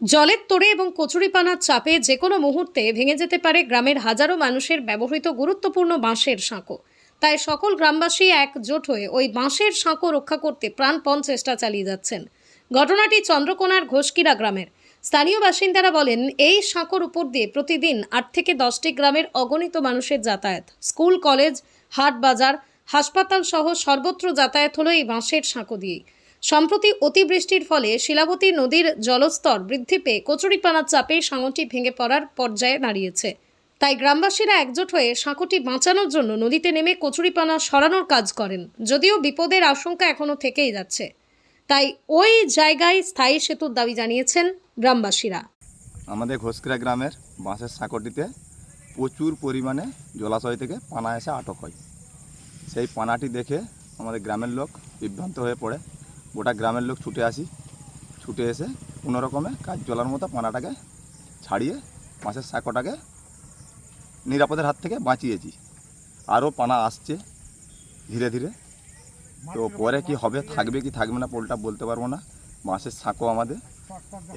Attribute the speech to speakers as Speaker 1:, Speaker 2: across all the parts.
Speaker 1: জলের তোড়ে এবং কচুরিপানার চাপে যে কোনো মুহূর্তে ভেঙে যেতে পারে গ্রামের হাজারো মানুষের ব্যবহৃত গুরুত্বপূর্ণ বাঁশের সাঁকো। তাই সকল গ্রামবাসী একজোট হয়ে ওই বাঁশের সাঁকো রক্ষা করতে প্রাণপণ চেষ্টা চালিয়ে যাচ্ছেন। ঘটনাটি চন্দ্রকোনার ঘোষকিরা গ্রামের। স্থানীয় বাসিন্দারা বলেন, এই সাঁকোর উপর দিয়ে প্রতিদিন 8 থেকে 10টি গ্রামের অগণিত মানুষের যাতায়াত। স্কুল, কলেজ, হাট, বাজার, হাসপাতাল সহ সর্বত্র যাতায়াত হলো এই বাঁশের সাঁকো দিয়েই। সম্প্রতি অতিবৃষ্টির ফলে শিলাবতী নদীর জলস্তর বৃদ্ধি পেয়ে কচুরিপানার চাপে সাঁকোটি ভেঙে পড়ার পর্যায়ে দাঁড়িয়েছে। তাই গ্রামবাসীরা একজোট হয়ে সাঁকোটি বাঁচানোর জন্য নদীতে নেমে কচুরিপানা সরানোর কাজ করেন। যদিও বিপদের আশঙ্কা এখনও থেকেই যাচ্ছে, তাই ওই জায়গায় স্থায়ী সেতুর দাবি জানিয়েছেন গ্রামবাসীরা।
Speaker 2: আমাদের ঘোষকিরা গ্রামের বাঁশের সাঁকোটিতে প্রচুর পরিমাণে জলাশয় থেকে পানা এসে আটক হয়। সেই পানাটি দেখে আমাদের গ্রামের লোক বিভ্রান্ত হয়ে পড়ে। গোটা গ্রামের লোক ছুটে এসে কোনো রকমে কাজ চলার মতো পানাটাকে ছাড়িয়ে বাঁশের সাঁকোটাকে নিরাপদের হাত থেকে বাঁচিয়েছি। আরও পানা আসছে ধীরে ধীরে, তো পরে কি হবে, থাকবে কি থাকবে না পোলটা বলতে পারবো না। বাঁশের সাঁকো আমাদের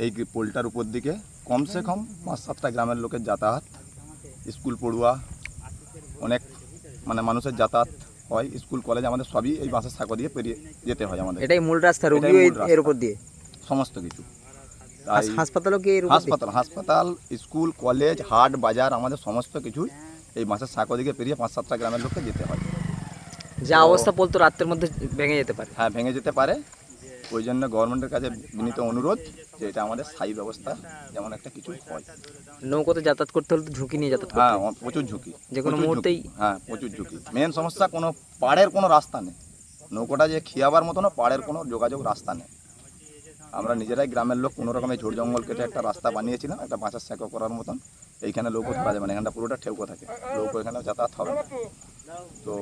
Speaker 2: এই পোলটার উপর দিকে কমসে কম 5-7টা গ্রামের লোকের যাতায়াত, স্কুল পড়ুয়া অনেক মানুষের যাতায়াত হয়। স্কুল কলেজ আমাদের সবই এই বাঁশের সাঁকো দিয়ে পেরিয়ে যেতে হয় আমাদের।
Speaker 3: এটাই মূল রাস্তা, রোগীও এর উপর দিয়ে
Speaker 2: সমস্ত কিছু। তাই
Speaker 3: হাসপাতালও কি এর উপর দিয়ে?
Speaker 2: হাসপাতাল, স্কুল, কলেজ, হাট, বাজার আমাদের সমস্ত কিছু এই বাঁশের সাঁকো দিকে পেরিয়ে 5-7টা গ্রামের লোককে যেতে হয়।
Speaker 3: যা অবস্থা বলতো রাতের মধ্যে ভেঙে যেতে পারে।
Speaker 2: হ্যাঁ, ভেঙে যেতে পারে। ওই জন্য গভর্নমেন্টের কাছে বিনীত অনুরোধ যে এটা আমাদের স্থায়ী ব্যবস্থা যেমন একটা কিছু হয়।
Speaker 3: নৌকোতে যাতায়াত করতে হলে তো ঝুঁকি নিয়ে যাতায়াত করতে
Speaker 2: হ্যাঁ,
Speaker 3: হয়।
Speaker 2: প্রচুর ঝুঁকি,
Speaker 3: যে কোনো মুহূর্তেই।
Speaker 2: হ্যাঁ, প্রচুর ঝুঁকি। মেন সমস্যা কোনো পাড়ের কোনো রাস্তা নেই। নৌকোটা যে খিয়াবার মতো না, পাড়ের কোনো যোগাযোগ রাস্তা নেই। আমরা নিজেরাই গ্রামের লোক কোনো রকমের ঝোড় জঙ্গল কেটে একটা রাস্তা বানিয়েছিলাম, একটা বাঁশের সাঁকো করার মতন। এইখানে নৌকো ধরা যাবে না, এখানটা পুরোটা ঠেউকো থাকে, নৌকো এখানে যাতায়াত হবে না। তো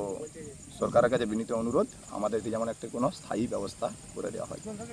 Speaker 2: সরকারের কাছে বিনীত অনুরোধ আমাদেরকে যেমন একটা কোনো স্থায়ী ব্যবস্থা করে দেওয়া হয়।